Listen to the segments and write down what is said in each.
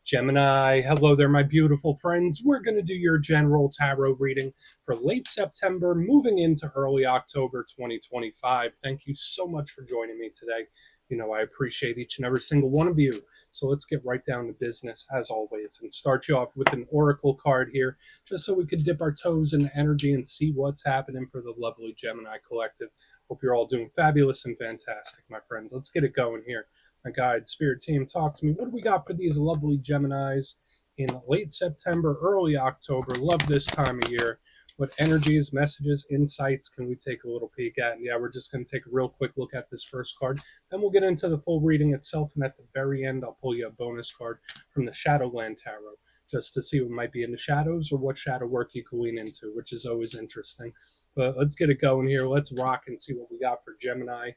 Gemini, hello there, my beautiful friends. We're going to do your general tarot reading for late September, moving into early October 2025. Thank you so much for joining me today. You know, I appreciate each and every single one of you. So let's get right down to business, as always, and start you off with an oracle card here, just so we could dip our toes in the energy and see what's happening for the lovely Gemini collective. Hope you're all doing fabulous and fantastic, my friends. Let's get it going here. My guide, spirit team, talk to me. What do we got for these lovely Geminis in late September, early October? Love this time of year. What energies, messages, insights can we take a little peek at? And yeah, we're just going to take a real quick look at this first card. Then we'll get into the full reading itself. And at the very end, I'll pull you a bonus card from the Shadowland Tarot, just to see what might be in the shadows or what shadow work you can lean into, which is always interesting. But let's get it going here. Let's rock and see what we got for Gemini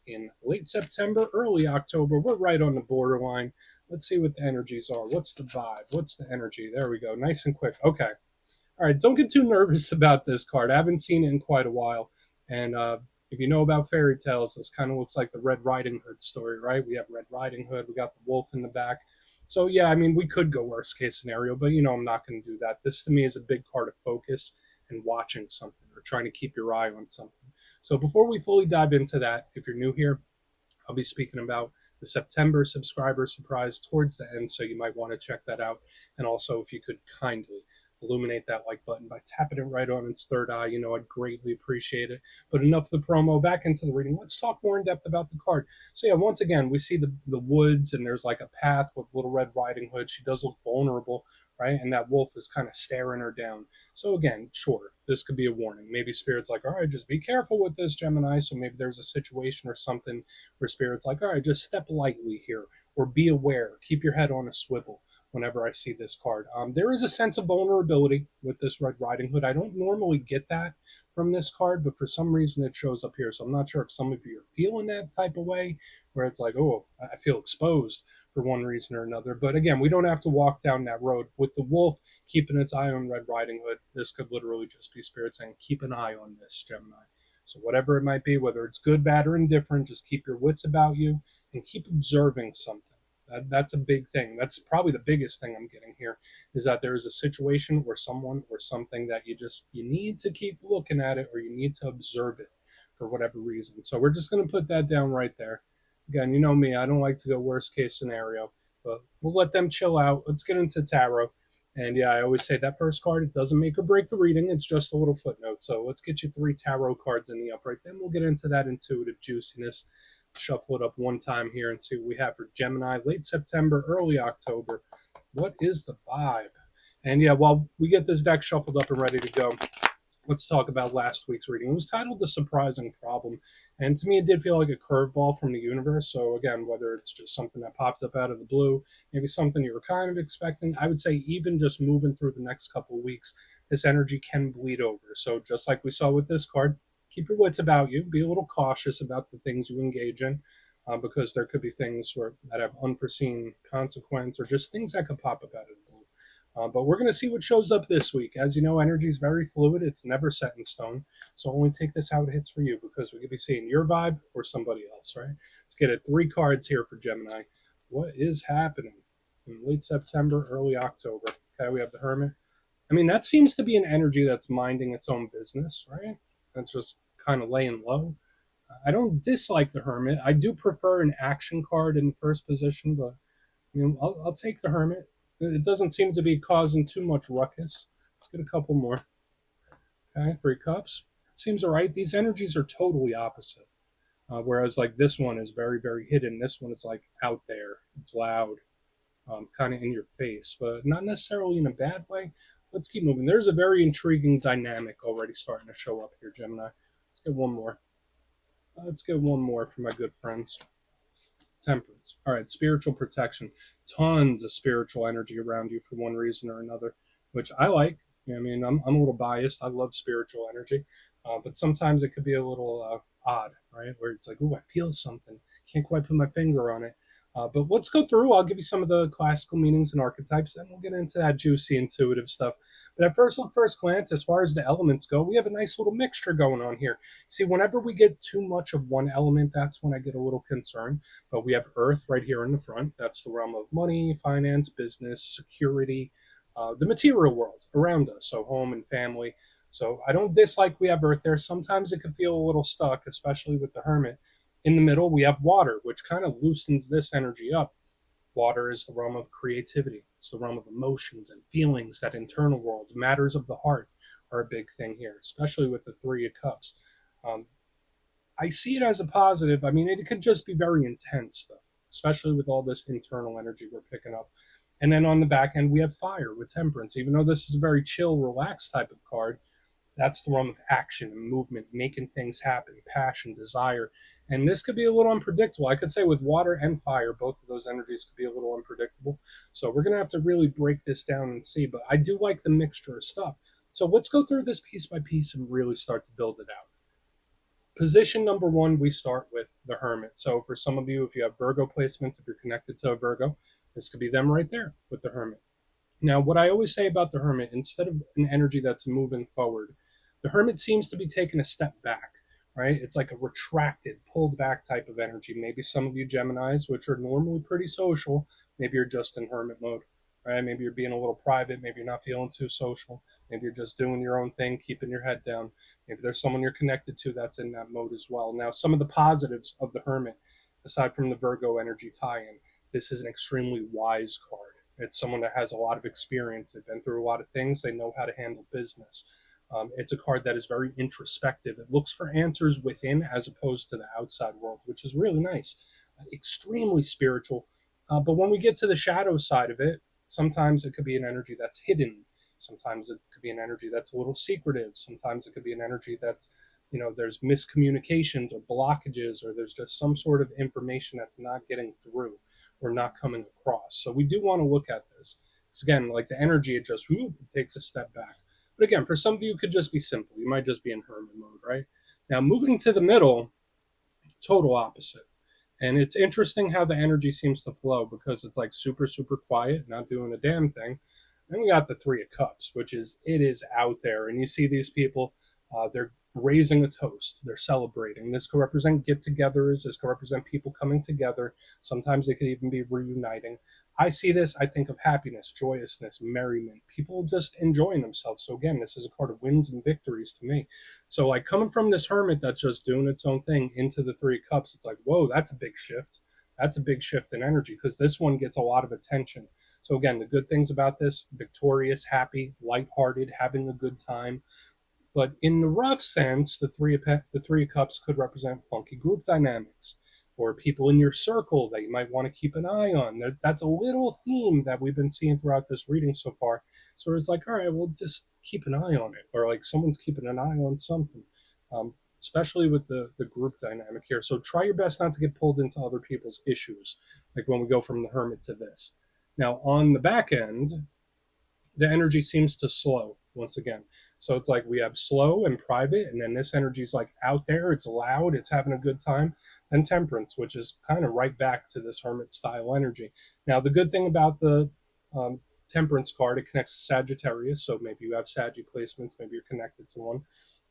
in late September, early October. We're right on the borderline. Let's see what the energies are. What's the vibe? What's the energy? There we go. Nice and quick. Okay. All right. Don't get too nervous about this card. I haven't seen it in quite a while. And if you know about fairy tales, this kind of looks like the Red Riding Hood story, right? We have Red Riding Hood. We got the wolf in the back. So, yeah, I mean, we could go worst case scenario, but, you know, I'm not going to do that. This, to me, is a big card of focus and watching something or trying to keep your eye on something. So before we fully dive into that, if you're new here, I'll be speaking about the September subscriber surprise towards the end, so you might want to check that out. And also, if you could kindly illuminate that like button by tapping it right on its third eye, you know, I'd greatly appreciate it. But enough of the promo, back into the reading. Let's talk more in depth about the card. So yeah, once again, we see the woods, and there's like a path with Little Red Riding Hood. She does look vulnerable, right? And that wolf is kind of staring her down. So again, sure, this could be a warning. Maybe Spirit's like, all right, just be careful with this, Gemini. So maybe there's a situation or something where Spirit's like, all right, just step lightly here, or be aware, keep your head on a swivel whenever I see this card. There is a sense of vulnerability with this Red Riding Hood. I don't normally get that from this card, but for some reason it shows up here. So I'm not sure if some of you are feeling that type of way, where it's like, oh, I feel exposed for one reason or another. But again, we don't have to walk down that road. With the wolf keeping its eye on Red Riding Hood, this could literally just be Spirit saying, keep an eye on this, Gemini. So whatever it might be, whether it's good, bad, or indifferent, just keep your wits about you and keep observing something. That's a big thing. That's probably the biggest thing I'm getting here, is that there is a situation or someone or something that you need to keep looking at it, or you need to observe it for whatever reason. So we're just going to put that down right there. Again, you know me, I don't like to go worst case scenario, but we'll let them chill out. Let's get into tarot. And yeah, I always say that first card, it doesn't make or break the reading. It's just a little footnote. So let's get you 3 tarot cards in the upright. Then we'll get into that intuitive juiciness. Shuffle it up one time here and see what we have for Gemini, late September, early October. What is the vibe? And yeah, while we get this deck shuffled up and ready to go, let's talk about last week's reading. It was titled The Surprising Problem. And to me, it did feel like a curveball from the universe. So again, whether it's just something that popped up out of the blue, maybe something you were kind of expecting, I would say even just moving through the next couple of weeks, this energy can bleed over. So just like we saw with this card, keep your wits about you. Be a little cautious about the things you engage in, because there could be things that have unforeseen consequence, or just things that could pop up out of the blue. But we're going to see what shows up this week. As you know, energy is very fluid. It's never set in stone. So only take this how it hits for you, because we could be seeing your vibe or somebody else, right? Let's get it. 3 cards here for Gemini. What is happening in late September, early October? Okay, we have the Hermit. I mean, that seems to be an energy that's minding its own business, right? That's just kind of laying low. I don't dislike the Hermit. I do prefer an action card in first position, but I mean, I'll take the Hermit. It doesn't seem to be causing too much ruckus. Let's get a couple more. Okay, 3 cups. It seems all right. These energies are totally opposite. Whereas like this one is very, very hidden. This one is like out there. It's loud, kind of in your face, but not necessarily in a bad way. Let's keep moving. There's a very intriguing dynamic already starting to show up here, Gemini. Let's get one more. Let's get one more for my good friends. Temperance. All right, spiritual protection. Tons of spiritual energy around you for one reason or another, which I like. I mean, I'm a little biased. I love spiritual energy, but sometimes it could be a little odd, right? Where it's like, oh, I feel something. Can't quite put my finger on it. But let's go through. I'll give you some of the classical meanings and archetypes, then we'll get into that juicy, intuitive stuff. But at first look, first glance, as far as the elements go, we have a nice little mixture going on here. See, whenever we get too much of one element, that's when I get a little concerned. But we have Earth right here in the front. That's the realm of money, finance, business, security, the material world around us, so home and family. So I don't dislike we have Earth there. Sometimes it can feel a little stuck, especially with the Hermit. In the middle, we have water, which kind of loosens this energy up. Water is the realm of creativity. It's the realm of emotions and feelings, that internal world. Matters of the heart are a big thing here, especially with the Three of Cups. Um, I see it as a positive. I mean, it could just be very intense, though, especially with all this internal energy we're picking up. And then on the back end, we have fire with temperance. Even though this is a very chill, relaxed type of card, that's the realm of action and movement, making things happen, passion, desire. And this could be a little unpredictable. I could say with water and fire, both of those energies could be a little unpredictable. So we're going to have to really break this down and see. But I do like the mixture of stuff. So let's go through this piece by piece and really start to build it out. Position number one, we start with the Hermit. So for some of you, if you have Virgo placements, if you're connected to a Virgo, this could be them right there with the Hermit. Now, what I always say about the Hermit, instead of an energy that's moving forward, the Hermit seems to be taking a step back, right? It's like a retracted, pulled back type of energy. Maybe some of you Geminis, which are normally pretty social, maybe you're just in Hermit mode, right? Maybe you're being a little private. Maybe you're not feeling too social. Maybe you're just doing your own thing, keeping your head down. Maybe there's someone you're connected to that's in that mode as well. Now, some of the positives of the Hermit, aside from the Virgo energy tie in, this is an extremely wise card. It's someone that has a lot of experience. They've been through a lot of things. They know how to handle business. It's a card that is very introspective. It looks for answers within as opposed to the outside world, which is really nice. Extremely spiritual. But when we get to the shadow side of it, sometimes it could be an energy that's hidden. Sometimes it could be an energy that's a little secretive. Sometimes it could be an energy that's, there's miscommunications or blockages, or there's just some sort of information that's not getting through or not coming across. So we do want to look at this. Because again, like the energy, it just it takes a step back. But again, for some of you, it could just be simple. You might just be in hermit mode, right? Now, moving to the middle, total opposite. And it's interesting how the energy seems to flow because it's like super, super quiet, not doing a damn thing. Then we got the Three of Cups, which is, it is out there. And you see these people, they're raising a toast, they're celebrating. This could represent get togethers, this could represent people coming together. Sometimes they could even be reuniting. I see this, I think of happiness, joyousness, merriment, people just enjoying themselves. So again, this is a card of wins and victories to me. So like coming from this hermit that's just doing its own thing into the Three of Cups, it's like, whoa, that's a big shift. That's a big shift in energy because this one gets a lot of attention. So again, the good things about this: victorious, happy, lighthearted, having a good time. But in the rough sense, the three of cups could represent funky group dynamics or people in your circle that you might want to keep an eye on. That's a little theme that we've been seeing throughout this reading so far. So it's like, all right, well, just keep an eye on it, or like someone's keeping an eye on something. Especially with the group dynamic here. So try your best not to get pulled into other people's issues, like when we go from the hermit to this. Now, on the back end, the energy seems to slow once again. So it's like we have slow and private, and then this energy is like out there, it's loud, it's having a good time. And temperance, which is kind of right back to this hermit style energy. Now, the good thing about the temperance card, it connects to Sagittarius. So maybe you have Saggy placements, maybe you're connected to one.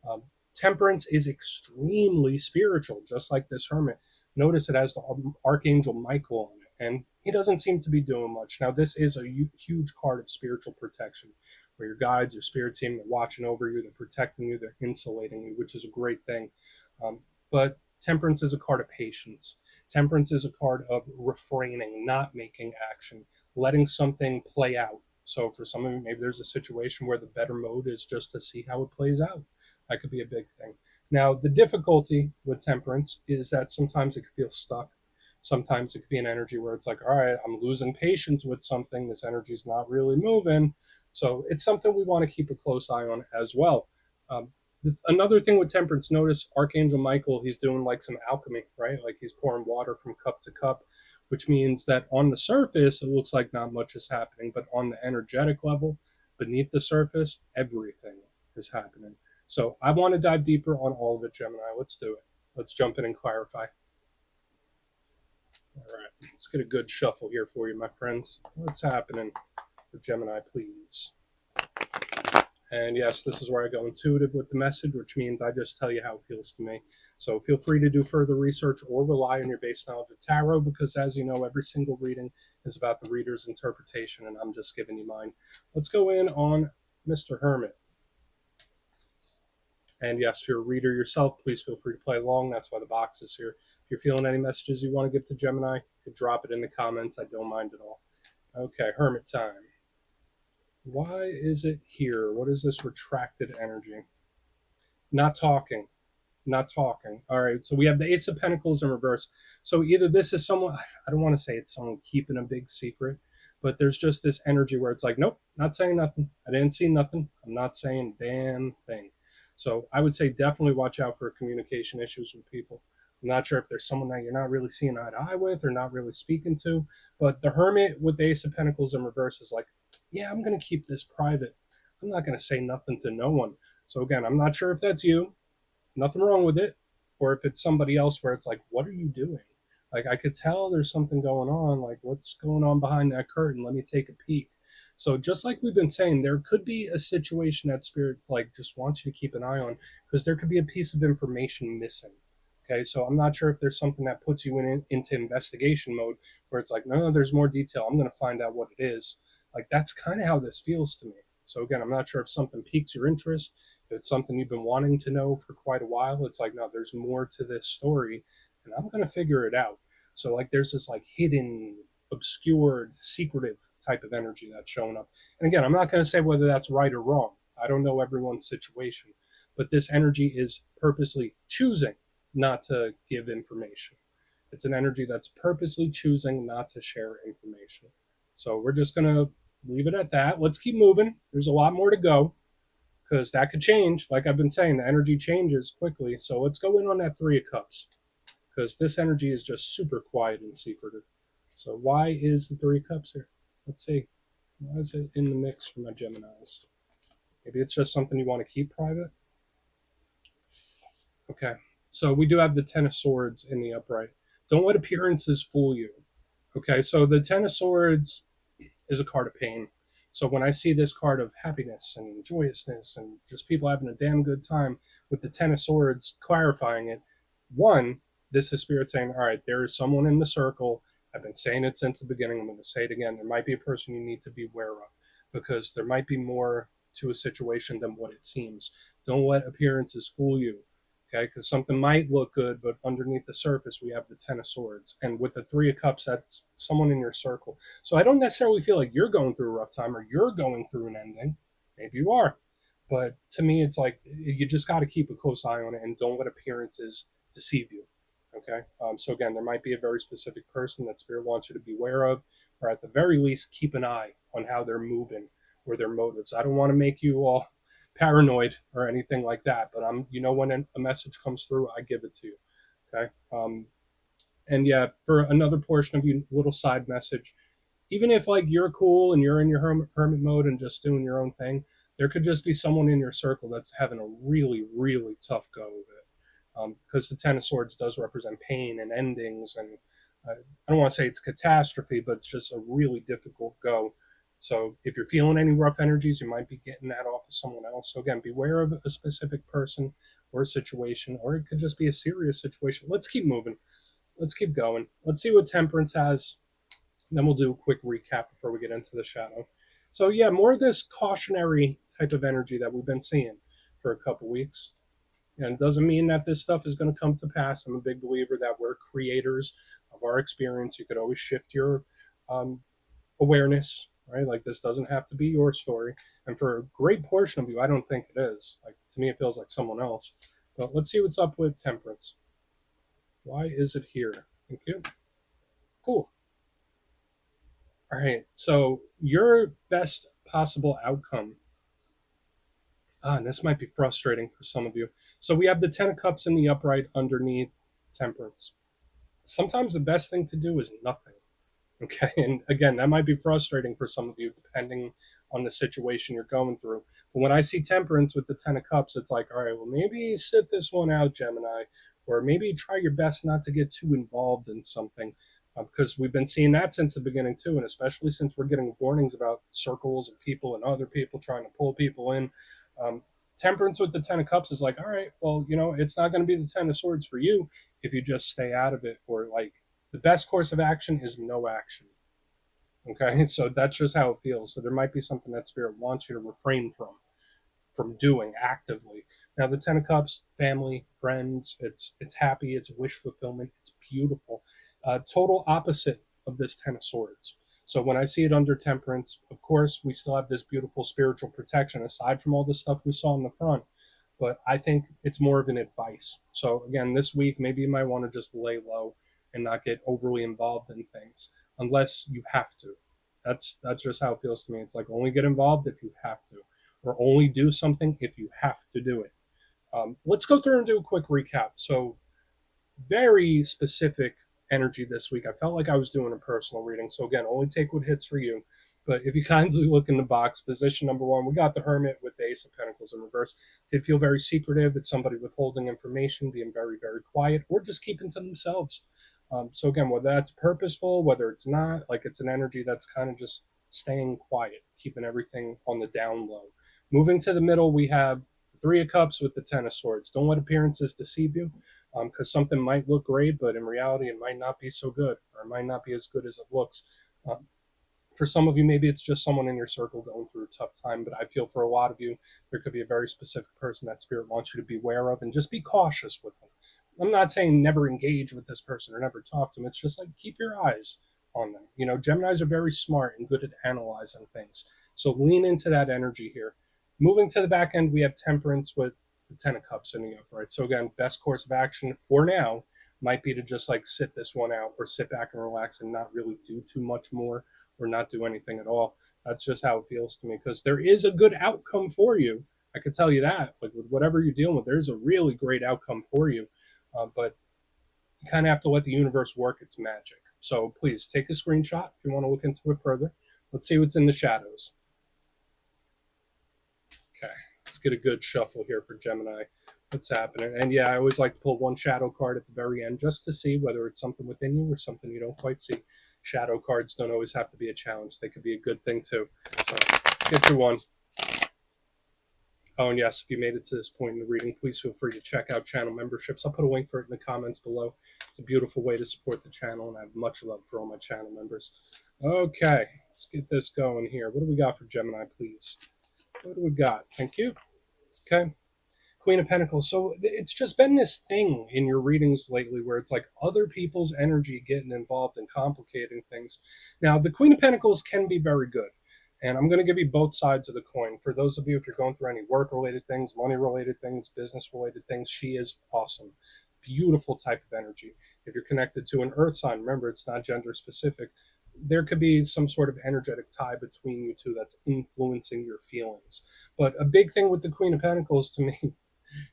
Um, Temperance is extremely spiritual, just like this hermit. Notice it has the Archangel Michael on it, and he doesn't seem to be doing much. Now, this is a huge card of spiritual protection, where your guides, your spirit team, they're watching over you, they're protecting you, they're insulating you, which is a great thing. But Temperance is a card of patience. Temperance is a card of refraining, not making action, letting something play out. So for some of you, maybe there's a situation where the better mode is just to see how it plays out. That could be a big thing. Now, the difficulty with temperance is that sometimes it can feel stuck. Sometimes it could be an energy where it's like, all right, I'm losing patience with something. This energy's not really moving. So it's something we want to keep a close eye on as well. Another thing with temperance, notice Archangel Michael, he's doing like some alchemy, right? Like he's pouring water from cup to cup, which means that on the surface, it looks like not much is happening, but on the energetic level, beneath the surface, everything is happening. So I want to dive deeper on all of it, Gemini. Let's do it. Let's jump in and clarify. All right, let's get a good shuffle here for you, my friends. What's happening for Gemini, please? And yes, this is where I go intuitive with the message, which means I just tell you how it feels to me. So feel free to do further research or rely on your base knowledge of tarot, because as you know, every single reading is about the reader's interpretation, and I'm just giving you mine. Let's go in on Mr. Hermit. And yes, if you're a reader yourself, please feel free to play along. That's why the box is here. If you're feeling any messages you want to give to Gemini, you could drop it in the comments. I don't mind at all. Okay, Hermit time. Why is it here? What is this retracted energy? Not talking. Not talking. All right, so we have the Ace of Pentacles in reverse. So either this is someone, I don't want to say it's someone keeping a big secret, but there's just this energy where it's like, nope, not saying nothing. I didn't see nothing. I'm not saying a damn thing. So I would say definitely watch out for communication issues with people. I'm not sure if there's someone that you're not really seeing eye to eye with or not really speaking to, but the Hermit with the Ace of Pentacles in reverse is like, yeah, I'm going to keep this private. I'm not going to say nothing to no one. So again, I'm not sure if that's you, nothing wrong with it, or if it's somebody else where it's like, what are you doing? Like, I could tell there's something going on. Like, what's going on behind that curtain? Let me take a peek. So just like we've been saying, there could be a situation that spirit like just wants you to keep an eye on, because there could be a piece of information missing. Okay, so I'm not sure if there's something that puts you into investigation mode where it's like, no, there's more detail, I'm going to find out what it is. Like, that's kind of how this feels to me. So again, I'm not sure if something piques your interest, if it's something you've been wanting to know for quite a while. It's like, no, there's more to this story, and I'm going to figure it out. So like, there's this like hidden, obscured, secretive type of energy that's showing up. And again, I'm not going to say whether that's right or wrong. I don't know everyone's situation, but this energy is purposely choosing not to give information. It's an energy that's purposely choosing not to share information. So we're just going to leave it at that. Let's keep moving. There's a lot more to go, because that could change. Like I've been saying, the energy changes quickly. So let's go in on that Three of Cups, because this energy is just super quiet and secretive. So why is the Three of Cups here? Let's see. Why is it in the mix for my Geminis? Maybe it's just something you want to keep private. Okay. So we do have the Ten of Swords in the upright. Don't let appearances fool you. Okay. So the Ten of Swords is a card of pain. So when I see this card of happiness and joyousness and just people having a damn good time with the Ten of Swords clarifying it, one, this is Spirit saying, all right, there is someone in the circle. I've been saying it since the beginning. I'm going to say it again. There might be a person you need to be aware of, because there might be more to a situation than what it seems. Don't let appearances fool you. Okay, because something might look good, but underneath the surface, we have the Ten of Swords. And with the Three of Cups, that's someone in your circle. So I don't necessarily feel like you're going through a rough time or you're going through an ending. Maybe you are. But to me, it's like you just got to keep a close eye on it and don't let appearances deceive you. Okay. So again, there might be a very specific person that Spirit wants you to be aware of, or at the very least, keep an eye on how they're moving or their motives. I don't want to make you all paranoid or anything like that, but when a message comes through, I give it to you. Okay. And yeah, for another portion of you, little side message, even if like you're cool and you're in your hermit mode and just doing your own thing, there could just be someone in your circle that's having a really, really tough go of it. Because the Ten of Swords does represent pain and endings, and I don't want to say it's catastrophe, but it's just a really difficult go. So if you're feeling any rough energies, you might be getting that off of someone else. So again, beware of a specific person or a situation, or it could just be a serious situation. Let's keep moving. Let's keep going. Let's see what Temperance has. Then we'll do a quick recap before we get into the shadow. So yeah, more of this cautionary type of energy that we've been seeing for a couple weeks. And it doesn't mean that this stuff is going to come to pass. I'm a big believer that we're creators of our experience. You could always shift your awareness, right? Like, this doesn't have to be your story. And for a great portion of you, I don't think it is. Like, to me, it feels like someone else. But let's see what's up with Temperance. Why is it here? Thank you. Cool. All right. So your best possible outcome. And this might be frustrating for some of you. So we have the Ten of Cups in the upright underneath Temperance. Sometimes the best thing to do is nothing. Okay. And again, that might be frustrating for some of you, depending on the situation you're going through. But when I see Temperance with the Ten of Cups, it's like, all right, well, maybe sit this one out, Gemini, or maybe try your best not to get too involved in something. because we've been seeing that since the beginning too, and especially since we're getting warnings about circles of people and other people trying to pull people in. Um, Temperance with the Ten of Cups is like, all right, well, it's not going to be the Ten of Swords for you if you just stay out of it, or like the best course of action is no action. Okay, so that's just how it feels. So there might be something that Spirit wants you to refrain from doing actively. Now the Ten of Cups, family, friends, it's happy, it's wish fulfillment, it's beautiful. Total opposite of this Ten of Swords. So when I see it under Temperance, of course we still have this beautiful spiritual protection aside from all the stuff we saw in the front. But I think it's more of an advice. So again, this week maybe you might want to just lay low and not get overly involved in things unless you have to. That's just how it feels to me. It's like only get involved if you have to, or only do something if you have to do it. Let's go through and do a quick recap. So very specific energy this week. I felt like I was doing a personal reading. So again, only take what hits for you. But if you kindly look in the box, position number one, we got the Hermit with the Ace of Pentacles in reverse. Did feel very secretive. It's somebody withholding information, being very, very quiet, or just keeping to themselves. So again, whether that's purposeful, whether it's not, like it's an energy that's kind of just staying quiet, keeping everything on the down low. Moving to the middle, we have the Three of Cups with the Ten of Swords. Don't let appearances deceive you, because something might look great, but in reality, it might not be so good, or it might not be as good as it looks. Um, for some of you, maybe it's just someone in your circle going through a tough time, but I feel for a lot of you, there could be a very specific person that Spirit wants you to be aware of, and just be cautious with them. I'm not saying never engage with this person or never talk to them. It's just like keep your eyes on them. Geminis are very smart and good at analyzing things. So lean into that energy here. Moving to the back end, we have Temperance with the Ten of Cups in the upright. So again, best course of action for now might be to just like sit this one out, or sit back and relax and not really do too much more, or not do anything at all. That's just how it feels to me, because there is a good outcome for you. I can tell you that, like with whatever you're dealing with, there's a really great outcome for you. But you kind of have to let the universe work its magic. So please take a screenshot if you want to look into it further. Let's see what's in the shadows. Okay, let's get a good shuffle here for Gemini. What's happening? And yeah, I always like to pull one shadow card at the very end just to see whether it's something within you or something you don't quite see. Shadow cards don't always have to be a challenge. They could be a good thing too. So let's get through one. Oh, and yes, if you made it to this point in the reading, please feel free to check out channel memberships. I'll put a link for it in the comments below. It's a beautiful way to support the channel, and I have much love for all my channel members. Okay, let's get this going here. What do we got for Gemini, please? What do we got? Thank you. Okay. Queen of Pentacles. So it's just been this thing in your readings lately where it's like other people's energy getting involved and complicating things. Now, the Queen of Pentacles can be very good. And I'm going to give you both sides of the coin. For those of you, if you're going through any work-related things, money-related things, business-related things, she is awesome. Beautiful type of energy. If you're connected to an earth sign, remember, it's not gender-specific. There could be some sort of energetic tie between you two that's influencing your feelings. But a big thing with the Queen of Pentacles to me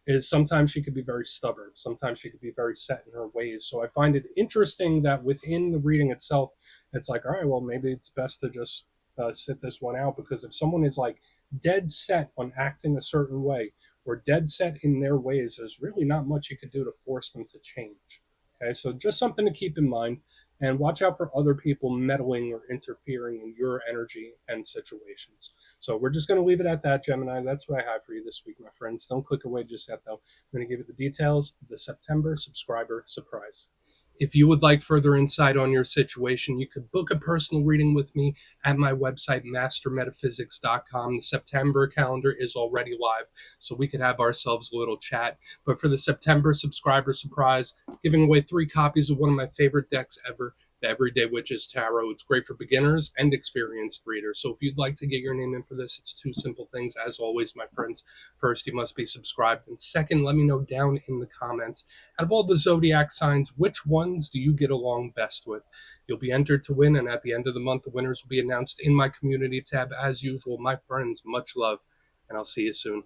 is sometimes she could be very stubborn. Sometimes she could be very set in her ways. So I find it interesting that within the reading itself, it's like, all right, well, maybe it's best to just sit this one out, because if someone is like dead set on acting a certain way or dead set in their ways, there's really not much you could do to force them to change. Okay, so just something to keep in mind, and watch out for other people meddling or interfering in your energy and situations. So we're just going to leave it at that, Gemini. That's what I have for you this week, my friends. Don't click away just yet, though. I'm going to give you the details of the September subscriber surprise. If you would like further insight on your situation, you could book a personal reading with me at my website, mastermetaphysics.com. The September calendar is already live, so we could have ourselves a little chat. But for the September subscriber surprise, giving away 3 copies of one of my favorite decks ever, the Everyday Witches Tarot. It's great for beginners and experienced readers. So if you'd like to get your name in for this, it's 2 simple things. As always, my friends, first, you must be subscribed. And second, let me know down in the comments, out of all the zodiac signs, which ones do you get along best with? You'll be entered to win, and at the end of the month, the winners will be announced in my community tab. As usual, my friends, much love, and I'll see you soon.